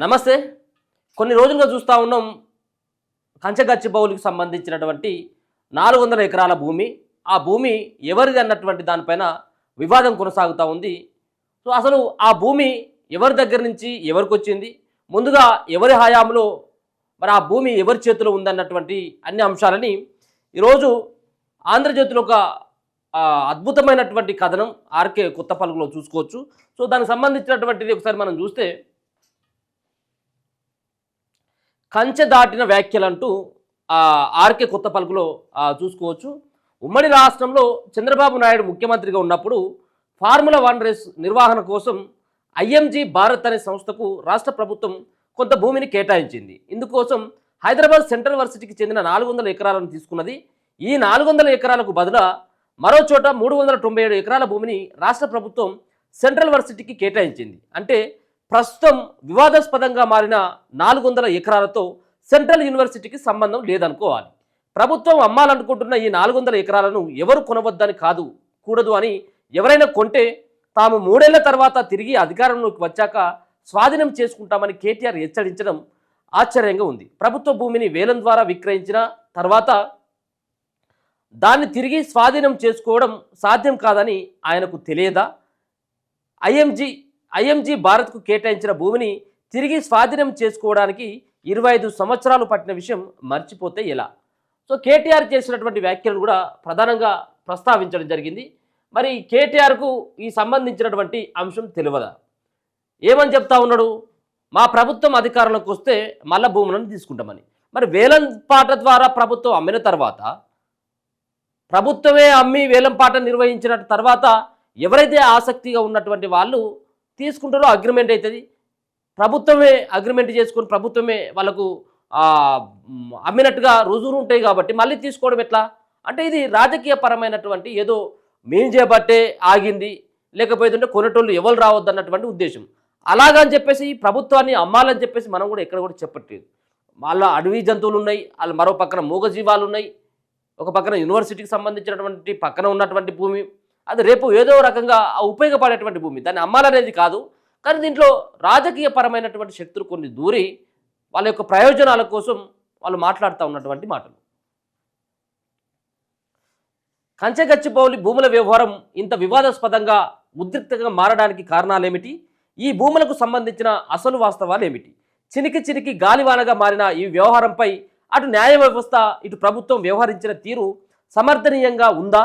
నమస్తే. కొన్ని రోజులుగా చూస్తూ ఉన్నాం కంచగచ్చిబౌలికి సంబంధించినటువంటి 400 ఎకరాల భూమి. ఆ భూమి ఎవరిది అన్నటువంటి దానిపైన వివాదం కొనసాగుతూ ఉంది. సో అసలు ఆ భూమి ఎవరి దగ్గర నుంచి ఎవరికి వచ్చింది, ముందుగా ఎవరి హయాంలో మరి ఆ భూమి ఎవరి చేతిలో ఉందన్నటువంటి అన్ని అంశాలని ఈరోజు ఆంధ్రజ్యోతిలో ఒక అద్భుతమైనటువంటి కథనం ఆర్కే కొత్తపల్లిలో చూసుకోవచ్చు. సో దానికి సంబంధించినటువంటిది ఒకసారి మనం చూస్తే, కంచె దాటిన వ్యాఖ్యలంటూ ఆర్కే కొత్తపల్లిలో చూసుకోవచ్చు. ఉమ్మడి రాష్ట్రంలో చంద్రబాబు నాయుడు ముఖ్యమంత్రిగా ఉన్నప్పుడు ఫార్ములా 1 రేస్ నిర్వహణ కోసం ఐఎంజీ భారత్ అనే సంస్థకు రాష్ట్ర ప్రభుత్వం కొంత భూమిని కేటాయించింది. ఇందుకోసం హైదరాబాద్ సెంట్రల్ వర్సిటీకి చెందిన 400 ఎకరాలను తీసుకున్నది. ఈ 400 ఎకరాలకు బదులు మరో చోట 397 ఎకరాల భూమిని రాష్ట్ర ప్రభుత్వం సెంట్రల్ వర్సిటీకి కేటాయించింది. అంటే ప్రస్తుతం వివాదాస్పదంగా మారిన 400 ఎకరాలతో సెంట్రల్ యూనివర్సిటీకి సంబంధం లేదనుకోవాలి. ప్రభుత్వం అమ్మాలనుకుంటున్న ఈ 400 ఎకరాలను ఎవరు కొనవద్దని కూడదు అని, ఎవరైనా కొంటే తాము 3 ఏళ్ల తర్వాత తిరిగి అధికారంలోకి వచ్చాక స్వాధీనం చేసుకుంటామని కేటీఆర్ హెచ్చరించడం ఆశ్చర్యంగా ఉంది. ప్రభుత్వ భూమిని వేలం ద్వారా విక్రయించిన తర్వాత దాన్ని తిరిగి స్వాధీనం చేసుకోవడం సాధ్యం కాదని ఆయనకు తెలియదా? ఐఎంజీ భారత్కు కేటాయించిన భూమిని తిరిగి స్వాధీనం చేసుకోవడానికి 25 సంవత్సరాలు పట్టిన విషయం మర్చిపోతే ఎలా? సో కేటీఆర్ చేసినటువంటి వ్యాఖ్యలను కూడా ప్రధానంగా ప్రస్తావించడం జరిగింది. మరి కేటీఆర్కు ఈ సంబంధించినటువంటి అంశం తెలియదా? ఏమని చెప్తా ఉన్నాడు? మా ప్రభుత్వం అధికారంలోకి వస్తే మళ్ళా భూములను తీసుకుంటామని. మరి వేలంపాట ద్వారా ప్రభుత్వం అమ్మిన తర్వాత, ప్రభుత్వమే అమ్మి వేలంపాట నిర్వహించిన తర్వాత ఎవరైతే ఆసక్తిగా ఉన్నటువంటి వాళ్ళు తీసుకుంటారో అగ్రిమెంట్ అవుతుంది. ప్రభుత్వమే అగ్రిమెంట్ చేసుకొని ప్రభుత్వమే వాళ్ళకు అమ్మినట్టుగా రుజువులు ఉంటాయి కాబట్టి మళ్ళీ తీసుకోవడం ఎట్లా? అంటే ఇది రాజకీయ పరమైనటువంటి ఏదో మేం చేపట్టే ఆగింది, లేకపోతే కొనేటోళ్ళు ఎవరు రావద్దు అన్నటువంటి ఉద్దేశం. అలాగని చెప్పేసి ప్రభుత్వాన్ని అమ్మాలని చెప్పేసి మనం కూడా ఎక్కడ కూడా చెప్పట్లేదు. వాళ్ళ అడవి జంతువులు ఉన్నాయి, వాళ్ళు మరో పక్కన మూగజీవాలు ఉన్నాయి, ఒక పక్కన యూనివర్సిటీకి సంబంధించినటువంటి పక్కన ఉన్నటువంటి భూమి, అది రేపు ఏదో రకంగా ఉపయోగపడేటువంటి భూమి, దాన్ని అమ్మాలనేది కాదు. కానీ దీంట్లో రాజకీయ పరమైనటువంటి శక్తులు కొన్ని దూరి వాళ్ళ యొక్క ప్రయోజనాల కోసం వాళ్ళు మాట్లాడుతూ ఉన్నటువంటి మాటలు. కంచగచ్చిబౌలి భూముల వ్యవహారం ఇంత వివాదాస్పదంగా ఉద్రిక్తంగా మారడానికి కారణాలేమిటి? ఈ భూములకు సంబంధించిన అసలు వాస్తవాలు ఏమిటి? చినికి గాలివానగా మారిన ఈ వ్యవహారంపై అటు న్యాయ వ్యవస్థ, ఇటు ప్రభుత్వం వ్యవహరించిన తీరు సమర్థనీయంగా ఉందా?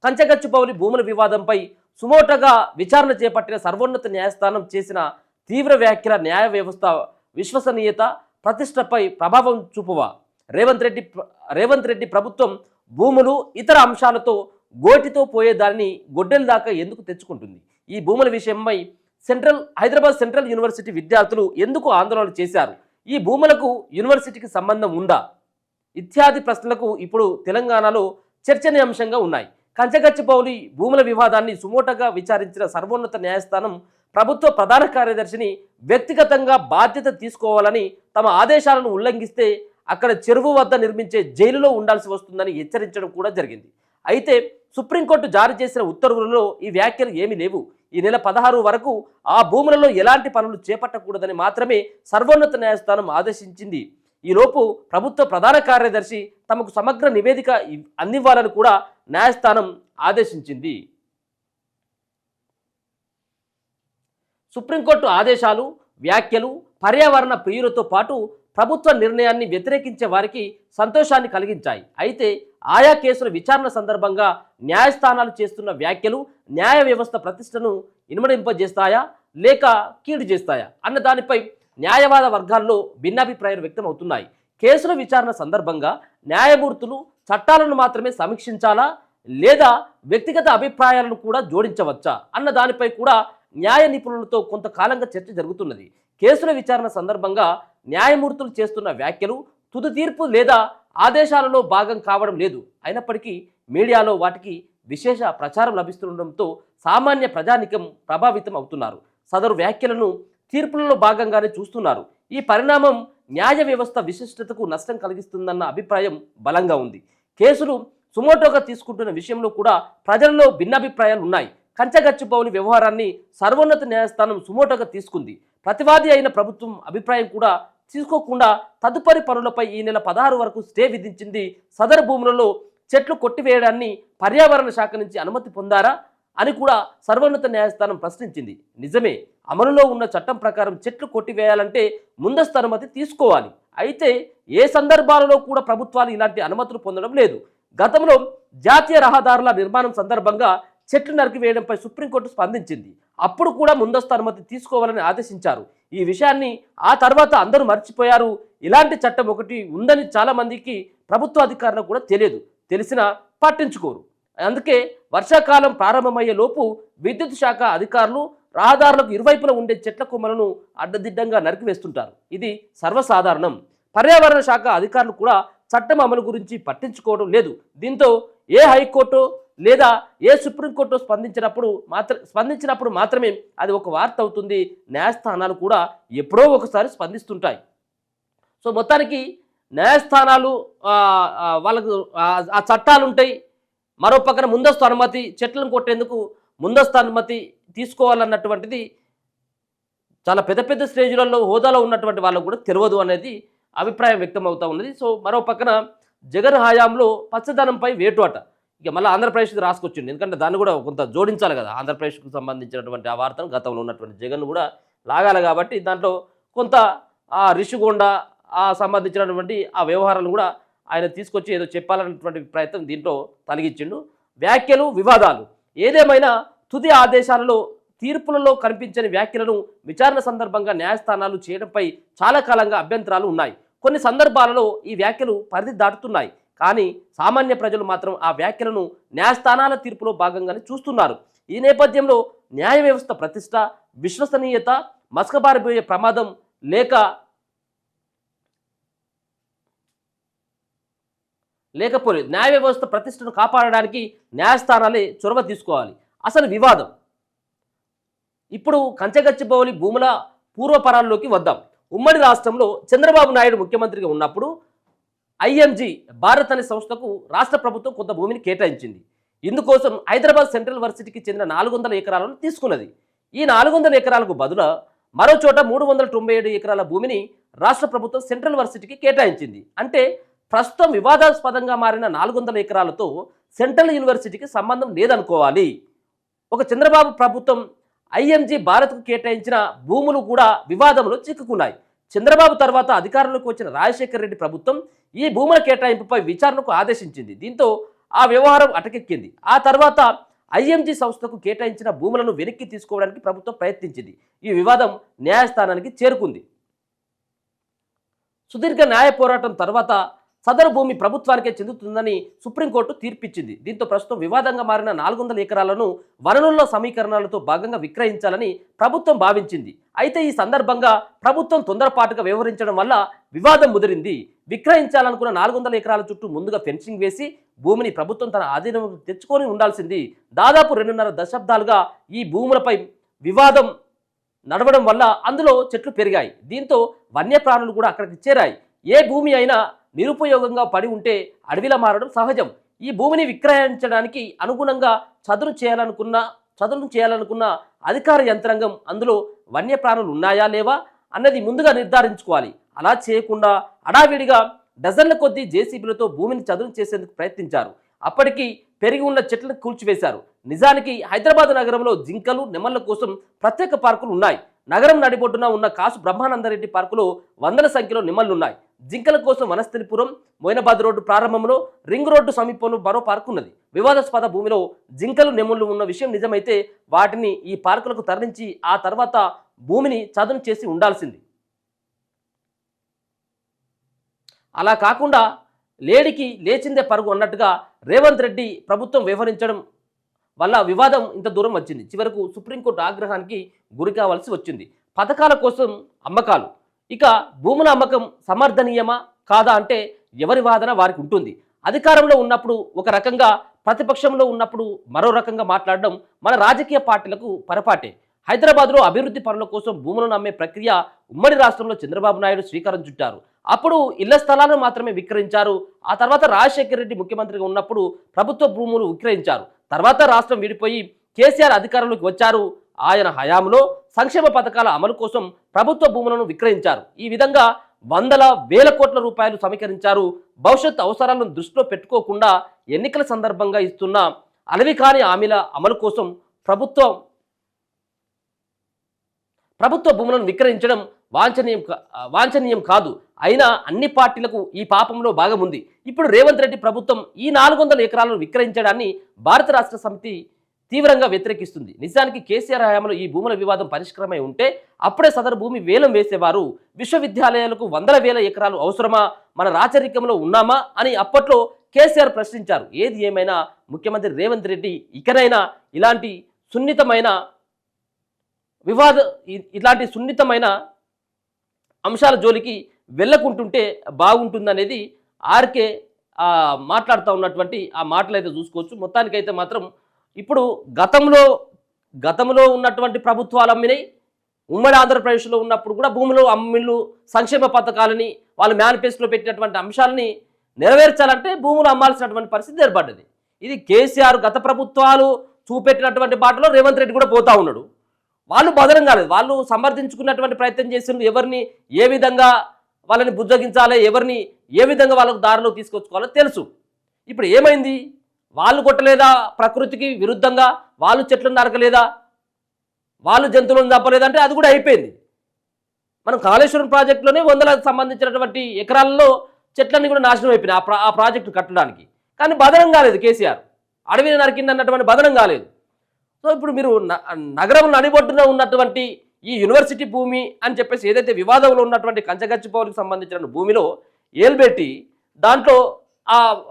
కంచగచ్చిబౌలి భూముల వివాదంపై సుమోటోగా విచారణ చేపట్టిన సర్వోన్నత న్యాయస్థానం చేసిన తీవ్ర వ్యాఖ్యల న్యాయ వ్యవస్థ విశ్వసనీయత, ప్రతిష్టపై ప్రభావం చూపువా? రేవంత్ రెడ్డి ప్రభుత్వం భూములు ఇతర అంశాలతో గోటితో పోయేదాన్ని గొడ్డెల దాకా ఎందుకు తెచ్చుకుంటుంది? ఈ భూముల విషయమై హైదరాబాద్ సెంట్రల్ యూనివర్సిటీ విద్యార్థులు ఎందుకు ఆందోళన చేశారు? ఈ భూములకు యూనివర్సిటీకి సంబంధం ఉందా? ఇత్యాది ప్రశ్నలకు ఇప్పుడు తెలంగాణలో చర్చనీయాంశంగా ఉన్నాయి. కంచగచ్చిబౌలి భూముల వివాదాన్ని సుమోటోగా విచారించిన సర్వోన్నత న్యాయస్థానం ప్రభుత్వ ప్రధాన కార్యదర్శిని వ్యక్తిగతంగా బాధ్యత తీసుకోవాలని, తమ ఆదేశాలను ఉల్లంఘిస్తే అక్కడ చెరువు వద్ద నిర్మించే జైలులో ఉండాల్సి వస్తుందని హెచ్చరించడం కూడా జరిగింది. అయితే సుప్రీంకోర్టు జారీ చేసిన ఉత్తర్వులలో ఈ వ్యాఖ్యలు ఏమీ లేవు. ఈ నెల 16 వరకు ఆ భూములలో ఎలాంటి పనులు చేపట్టకూడదని మాత్రమే సర్వోన్నత న్యాయస్థానం ఆదేశించింది. ఈలోపు ప్రభుత్వ ప్రధాన కార్యదర్శి తమకు సమగ్ర నివేదిక అందివ్వాలని కూడా న్యాయస్థానం ఆదేశించింది. సుప్రీంకోర్టు ఆదేశాలు, వ్యాఖ్యలు పర్యావరణ ప్రియులతో పాటు ప్రభుత్వ నిర్ణయాన్ని వ్యతిరేకించే వారికి సంతోషాన్ని కలిగించాయి. అయితే ఆయా కేసుల విచారణ సందర్భంగా న్యాయస్థానాలు చేస్తున్న వ్యాఖ్యలు న్యాయ వ్యవస్థ ప్రతిష్టను ఇనుమడింపజేస్తాయా లేక కీడు చేస్తాయా అన్న దానిపై న్యాయవాద వర్గాల్లో భిన్నాభిప్రాయాలు వ్యక్తం అవుతున్నాయి. కేసుల విచారణ సందర్భంగా న్యాయమూర్తులు చట్టాలను మాత్రమే సమీక్షించాలా లేదా వ్యక్తిగత అభిప్రాయాలను కూడా జోడించవచ్చా అన్న దానిపై కూడా న్యాయ నిపుణులతో కొంతకాలంగా చర్చ జరుగుతున్నది. కేసుల విచారణ సందర్భంగా న్యాయమూర్తులు చేస్తున్న వ్యాఖ్యలు తుది తీర్పు లేదా ఆదేశాలలో భాగం కావడం లేదు. అయినప్పటికీ మీడియాలో వాటికి విశేష ప్రచారం లభిస్తుండటంతో సామాన్య ప్రజానికం ప్రభావితం అవుతున్నారు. సదరు వ్యాఖ్యలను తీర్పులలో భాగంగానే చూస్తున్నారు. ఈ పరిణామం న్యాయ వ్యవస్థ విశిష్టతకు నష్టం కలిగిస్తుందన్న అభిప్రాయం బలంగా ఉంది. కేసులు సుమోటోగా తీసుకుంటున్న విషయంలో కూడా ప్రజల్లో భిన్నాభిప్రాయాలు ఉన్నాయి. కంచగచ్చిబౌలి వ్యవహారాన్ని సర్వోన్నత న్యాయస్థానం సుమోటోగా తీసుకుంది. ప్రతివాది అయిన ప్రభుత్వం అభిప్రాయం కూడా తీసుకోకుండా తదుపరి పనులపై ఈ నెల 16 వరకు స్టే విధించింది. సదరు భూములలో చెట్లు కొట్టివేయడాన్ని పర్యావరణ శాఖ నుంచి అనుమతి పొందారా అని కూడా సర్వోన్నత న్యాయస్థానం ప్రశ్నించింది. నిజమే, అమలులో ఉన్న చట్టం ప్రకారం చెట్లు కొట్టివేయాలంటే ముందస్తు అనుమతి తీసుకోవాలి. అయితే ఏ సందర్భాలలో కూడా ప్రభుత్వాలు ఇలాంటి అనుమతులు పొందడం లేదు. గతంలో జాతీయ రహదారుల నిర్మాణం సందర్భంగా చెట్లు నరికివేయడంపై సుప్రీంకోర్టు స్పందించింది. అప్పుడు కూడా ముందస్తు అనుమతి తీసుకోవాలని ఆదేశించారు. ఈ విషయాన్ని ఆ తర్వాత అందరూ మర్చిపోయారు. ఇలాంటి చట్టం ఒకటి ఉందని చాలా మందికి ప్రభుత్వ అధికారులకు కూడా తెలియదు, తెలిసినా పట్టించుకోరు. అందుకే వర్షాకాలం ప్రారంభమయ్యే లోపు విద్యుత్ శాఖ అధికారులు రహదారులకు ఇరువైపులా ఉండే చెట్ల కొమ్మలను అడ్డదిడ్డంగా నరికివేస్తుంటారు. ఇది సర్వసాధారణం. పర్యావరణ శాఖ అధికారులు కూడా చట్టం అమలు గురించి పట్టించుకోవడం లేదు. దీంతో ఏ హైకోర్టు లేదా ఏ సుప్రీంకోర్టు స్పందించినప్పుడు మాత్రమే అది ఒక వార్త అవుతుంది. న్యాయస్థానాలు కూడా ఎప్పుడో ఒకసారి స్పందిస్తుంటాయి. సో మొత్తానికి న్యాయస్థానాలు వాళ్ళకు ఆ చట్టాలు ఉంటాయి. మరో పక్కన ముందస్తు అనుమతి, చెట్లను కొట్టేందుకు ముందస్తు అనుమతి తీసుకోవాలన్నటువంటిది చాలా పెద్ద పెద్ద స్టేజ్లలో హోదాలో ఉన్నటువంటి వాళ్ళకు కూడా తెలియదు అనేది అభిప్రాయం వ్యక్తం అవుతూ ఉన్నది. సో మరో పక్కన జగన్ హయాంలో పచ్చదనంపై వేటు అట. ఇక మళ్ళీ ఆంధ్రప్రదేశ్కి రాసుకొచ్చింది. ఎందుకంటే దాన్ని కూడా కొంత జోడించాలి కదా. ఆంధ్రప్రదేశ్కు సంబంధించినటువంటి ఆ వార్తను గతంలో ఉన్నటువంటి జగన్ కూడా లాగాలి కాబట్టి దాంట్లో కొంత ఆ రిషిగొండ సంబంధించినటువంటి ఆ వ్యవహారాలను కూడా ఆయన తీసుకొచ్చి ఏదో చెప్పాలన్నటువంటి ప్రయత్నం దీంట్లో తొలగించిండు. వ్యాఖ్యలు, వివాదాలు ఏదేమైనా తుది ఆదేశాలలో తీర్పులలో కనిపించని వ్యాఖ్యలను విచారణ సందర్భంగా న్యాయస్థానాలు చేయడంపై చాలా కాలంగా అభ్యంతరాలు ఉన్నాయి. కొన్ని సందర్భాలలో ఈ వ్యాఖ్యలు పరిధి దాటుతున్నాయి. కానీ సామాన్య ప్రజలు మాత్రం ఆ వ్యాఖ్యలను న్యాయస్థానాల తీర్పులో భాగంగానే చూస్తున్నారు. ఈ నేపథ్యంలో న్యాయ వ్యవస్థ ప్రతిష్ట, విశ్వసనీయత మసకబారిపోయే ప్రమాదం లేకపోలేదు. న్యాయ వ్యవస్థ ప్రతిష్టను కాపాడడానికి న్యాయస్థానాలే చొరవ తీసుకోవాలి. అసలు వివాదం ఇప్పుడు కంచగచ్చిబౌలి భూముల పూర్వపరాల్లోకి వద్దాం. ఉమ్మడి రాష్ట్రంలో చంద్రబాబు నాయుడు ముఖ్యమంత్రిగా ఉన్నప్పుడు ఐఎంజీ భారత్ అనే సంస్థకు రాష్ట్ర ప్రభుత్వం కొంత భూమిని కేటాయించింది. ఇందుకోసం హైదరాబాద్ సెంట్రల్ వర్సిటీకి చెందిన 400 ఎకరాలను తీసుకున్నది. ఈ 400 ఎకరాలకు బదులు మరో చోట 397 ఎకరాల భూమిని రాష్ట్ర ప్రభుత్వం సెంట్రల్ వర్సిటీకి కేటాయించింది. అంటే ప్రస్తుతం వివాదాస్పదంగా మారిన 400 ఎకరాలతో సెంట్రల్ యూనివర్సిటీకి సంబంధం లేదనుకోవాలి. ఒక చంద్రబాబు ప్రభుత్వం ఐఎంజీ భారత్కు కేటాయించిన భూములు కూడా వివాదంలో చిక్కుకున్నాయి. చంద్రబాబు తర్వాత అధికారంలోకి వచ్చిన రాజశేఖర రెడ్డి ప్రభుత్వం ఈ భూముల కేటాయింపుపై విచారణకు ఆదేశించింది. దీంతో ఆ వ్యవహారం అటకెక్కింది. ఆ తర్వాత ఐఎంజీ సంస్థకు కేటాయించిన భూములను వెనక్కి తీసుకోవడానికి ప్రభుత్వం ప్రయత్నించింది. ఈ వివాదం న్యాయస్థానానికి చేరుకుంది. సుదీర్ఘ న్యాయ పోరాటం తర్వాత సదరు భూమి ప్రభుత్వానికే చెందుతుందని సుప్రీంకోర్టు తీర్పిచ్చింది. దీంతో ప్రస్తుతం వివాదంగా మారిన 400 ఎకరాలను వనరుల సమీకరణాలతో భాగంగా విక్రయించాలని ప్రభుత్వం భావించింది. అయితే ఈ సందర్భంగా ప్రభుత్వం తొందరపాటుగా వ్యవహరించడం వల్ల వివాదం ముదిరింది. విక్రయించాలనుకున్న 400 ఎకరాల చుట్టూ ముందుగా ఫెన్సింగ్ వేసి భూమిని ప్రభుత్వం తన ఆధీనం తెచ్చుకొని ఉండాల్సింది. దాదాపు 2.5 దశాబ్దాలుగా ఈ భూములపై వివాదం నడవడం వల్ల అందులో చెట్లు పెరిగాయి. దీంతో వన్యప్రాణులు కూడా అక్కడికి చేరాయి. ఏ భూమి అయినా నిరుపయోగంగా పడి ఉంటే అడవిలా మారడం సహజం. ఈ భూమిని విక్రయించడానికి అనుగుణంగా చదును చేయాలనుకున్న అధికార యంత్రాంగం అందులో వన్యప్రాణులు ఉన్నాయా లేవా అన్నది ముందుగా నిర్ధారించుకోవాలి. అలా చేయకుండా హడావిడిగా డజన్ల కొద్దీ జేసీబీలతో భూమిని చదును చేసేందుకు ప్రయత్నించారు. అప్పటికి పెరిగి ఉన్న చెట్లను కూల్చివేశారు. నిజానికి హైదరాబాద్ నగరంలో జింకలు, నెమళ్ల కోసం ప్రత్యేక పార్కులు ఉన్నాయి. నగరం నడిబొడ్డున ఉన్న కాసు బ్రహ్మానందరెడ్డి పార్కులో వందల సంఖ్యలో నిమ్మలున్నాయి. జింకల కోసం వనస్థలిపురం, మోయినాబాద్ రోడ్డు ప్రారంభంలో రింగ్ రోడ్డు సమీపంలో మరో పార్కు ఉన్నది. వివాదాస్పద భూమిలో జింకలు, నెమళ్ళు ఉన్న విషయం నిజమైతే వాటిని ఈ పార్కులకు తరలించి ఆ తర్వాత భూమిని చదును చేసి ఉండాల్సింది. అలా కాకుండా లేడికి లేచిందే పరుగు అన్నట్టుగా రేవంత్ రెడ్డి ప్రభుత్వం వ్యవహరించడం వల్ల వివాదం ఇంత దూరం వచ్చింది. చివరకు సుప్రీంకోర్టు ఆగ్రహానికి గురి కావాల్సి వచ్చింది. పథకాల కోసం అమ్మకాలు. ఇక భూముల అమ్మకం సమర్థనీయమా కాదా అంటే ఎవరి వాదన వారికి ఉంటుంది. అధికారంలో ఉన్నప్పుడు ఒక రకంగా, ప్రతిపక్షంలో ఉన్నప్పుడు మరో రకంగా మాట్లాడడం మన రాజకీయ పార్టీలకు పొరపాటే. హైదరాబాద్లో అభివృద్ధి పనుల కోసం భూములను అమ్మే ప్రక్రియ ఉమ్మడి రాష్ట్రంలో చంద్రబాబు నాయుడు శ్రీకారం చుట్టారు. అప్పుడు ఇళ్ల స్థలాలను మాత్రమే విక్రయించారు. ఆ తర్వాత రాజశేఖర రెడ్డి ముఖ్యమంత్రిగా ఉన్నప్పుడు ప్రభుత్వ భూములు విక్రయించారు. తర్వాత రాష్ట్రం విడిపోయి కేసీఆర్ అధికారంలోకి వచ్చారు. ఆయన హయాంలో సంక్షేమ పథకాల అమలు కోసం ప్రభుత్వ భూములను విక్రయించారు. ఈ విధంగా వందల వేల కోట్ల రూపాయలు సమీకరించారు. భవిష్యత్ అవసరాలను దృష్టిలో పెట్టుకోకుండా ఎన్నికల సందర్భంగా ఇస్తున్న అలవికాని హామీల అమలు కోసం ప్రభుత్వ భూములను విక్రయించడం వాంఛనీయం కాదు. అయినా అన్ని పార్టీలకు ఈ పాపంలో భాగం ఉంది. ఇప్పుడు రేవంత్ రెడ్డి ప్రభుత్వం ఈ 400 ఎకరాలను విక్రయించడాన్ని భారత రాష్ట్ర సమితి తీవ్రంగా వ్యతిరేకిస్తుంది. నిజానికి కేసీఆర్ హయాంలో ఈ భూముల వివాదం పరిష్కారమై ఉంటే అప్పుడే సదరు భూమి వేలం వేసేవారు. విశ్వవిద్యాలయాలకు వందల వేల ఎకరాలు అవసరమా? మన రాచరికంలో ఉన్నామా అని అప్పట్లో కేసీఆర్ ప్రశ్నించారు. ఏది ఏమైనా ముఖ్యమంత్రి రేవంత్ రెడ్డి ఇకనైనా ఇలాంటి సున్నితమైన అంశాల జోలికి వెళ్ళకుంటుంటే బాగుంటుందనేది ఆర్కే మాట్లాడుతూ ఉన్నటువంటి ఆ మాటలు అయితే చూసుకోవచ్చు. మొత్తానికైతే మాత్రం ఇప్పుడు గతంలో ఉన్నటువంటి ప్రభుత్వాలు అమ్మినాయి. ఉమ్మడి ఆంధ్రప్రదేశ్లో ఉన్నప్పుడు కూడా భూములు అమ్మిళ్ళు సంక్షేమ పథకాలని వాళ్ళు మేనిఫెస్టోలో పెట్టినటువంటి అంశాలని నెరవేర్చాలంటే భూములు అమ్మాల్సినటువంటి పరిస్థితి ఏర్పడ్డది. ఇది కేసీఆర్ గత ప్రభుత్వాలు చూపెట్టినటువంటి బాటలో రేవంత్ రెడ్డి కూడా పోతా ఉన్నాడు. వాళ్ళు బదనం కాలేదు, వాళ్ళు సమర్థించుకున్నటువంటి ప్రయత్నం చేసిండ్రు. ఎవరిని ఏ విధంగా వాళ్ళని బుజ్జగించాలి, ఎవరిని ఏ విధంగా వాళ్ళకు దారిలో తీసుకొచ్చుకోవాలో తెలుసు. ఇప్పుడు ఏమైంది? వాళ్ళు కొట్టలేదా? ప్రకృతికి విరుద్ధంగా వాళ్ళు చెట్లను నరకలేదా? వాళ్ళు జంతువులను చంపలేదంటే అది కూడా అయిపోయింది. మనం కాళేశ్వరం ప్రాజెక్టులోనే వందలకు సంబంధించినటువంటి ఎకరాల్లో చెట్లన్నీ కూడా నాశనం అయిపోయినాయి ఆ ప్రాజెక్టు కట్టడానికి. కానీ బదనం కాలేదు కేసీఆర్. అడవిని నరికింది అన్నటువంటి బదనం కాలేదు. సో ఇప్పుడు మీరు నగరం నడిబొడ్డున ఉన్నటువంటి ఈ యూనివర్సిటీ భూమి అని చెప్పేసి ఏదైతే వివాదంలో ఉన్నటువంటి కంచగచ్చిపోలికి సంబంధించిన భూమిలో ఏల్బెట్టి దాంట్లో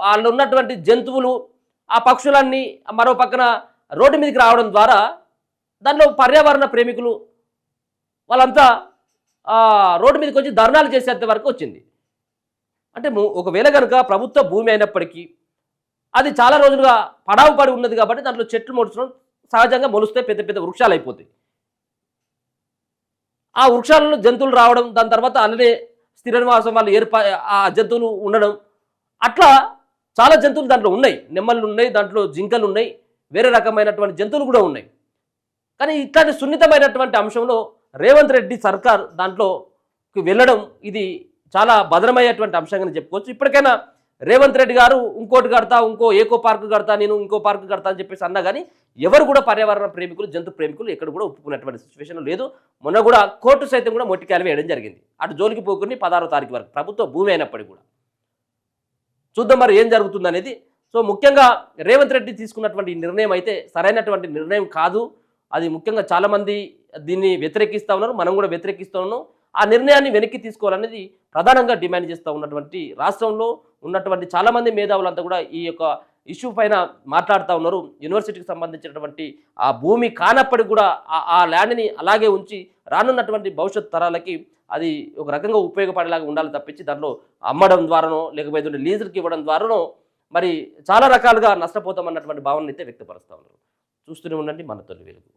వాళ్ళు ఉన్నటువంటి జంతువులు ఆ పక్షులన్నీ మరో పక్కన రోడ్డు మీదకి రావడం ద్వారా దాంట్లో పర్యావరణ ప్రేమికులు వాళ్ళంతా రోడ్డు మీదకి వచ్చి ధర్నాలు చేసేంత వరకు వచ్చింది. అంటే ఒకవేళ కనుక ప్రభుత్వ భూమి అయినప్పటికీ అది చాలా రోజులుగా పడావు పడి ఉన్నది కాబట్టి దాంట్లో చెట్లు మొలుచడం సహజంగా మొలుస్తే పెద్ద పెద్ద వృక్షాలు అయిపోతాయి. ఆ వృక్షాలలో జంతువులు రావడం, దాని తర్వాత అలానే స్థిర నివాసం వాళ్ళు ఆ జంతువులు ఉండడం, అట్లా చాలా జంతువులు దాంట్లో ఉన్నాయి. నెమ్మలు ఉన్నాయి, దాంట్లో జింకలు ఉన్నాయి, వేరే రకమైనటువంటి జంతువులు కూడా ఉన్నాయి. కానీ ఇట్లాంటి సున్నితమైనటువంటి అంశంలో రేవంత్ రెడ్డి సర్కార్ దాంట్లోకి వెళ్ళడం ఇది చాలా భద్రమయ్యేటువంటి అంశంగా చెప్పుకోవచ్చు. ఇప్పటికైనా రేవంత్ రెడ్డి గారు ఇంకోటి కడతా, ఏకో పార్క్ కడతా, నేను ఇంకో పార్క్ కడతా అని చెప్పేసి అన్నా కానీ ఎవరు కూడా పర్యావరణ ప్రేమికులు, జంతు ప్రేమికులు ఎక్కడ కూడా ఒప్పుకున్నటువంటి సిచ్యువేషన్ లేదు. మొన్న కూడా కోర్టు సైతం కూడా మొట్టికాయలు వేయడం జరిగింది. అటు జోలికి పోకుని 16వ తారీఖు వరకు ప్రభుత్వ భూమి అయినప్పటికీ కూడా చూద్దాం మరి ఏం జరుగుతుంది అనేది. సో ముఖ్యంగా రేవంత్ రెడ్డి తీసుకున్నటువంటి నిర్ణయం అయితే సరైనటువంటి నిర్ణయం కాదు. అది ముఖ్యంగా చాలామంది దీన్ని వ్యతిరేకిస్తూ ఉన్నారు, మనం కూడా వ్యతిరేకిస్తూ ఉన్నాం. ఆ నిర్ణయాన్ని వెనక్కి తీసుకోవాలనేది ప్రధానంగా డిమాండ్ చేస్తూ ఉన్నటువంటి రాష్ట్రంలో ఉన్నటువంటి చాలామంది మేధావులంతా కూడా ఈ యొక్క ఇష్యూ పైన మాట్లాడుతూ ఉన్నారు. యూనివర్సిటీకి సంబంధించినటువంటి ఆ భూమి కానప్పటికి కూడా ఆ ల్యాండ్ని అలాగే ఉంచి రానున్నటువంటి భవిష్యత్ తరాలకి అది ఒక రకంగా ఉపయోగపడేలాగా ఉండాలి తప్పించి దాంట్లో అమ్మడం ద్వారానో లేకపోతే లీజులకి ఇవ్వడం ద్వారానో మరి చాలా రకాలుగా నష్టపోతామన్నటువంటి భావనను అయితే వ్యక్తపరుస్తూ ఉన్నారు. చూస్తూనే ఉండండి మన తొలి వెలుగు.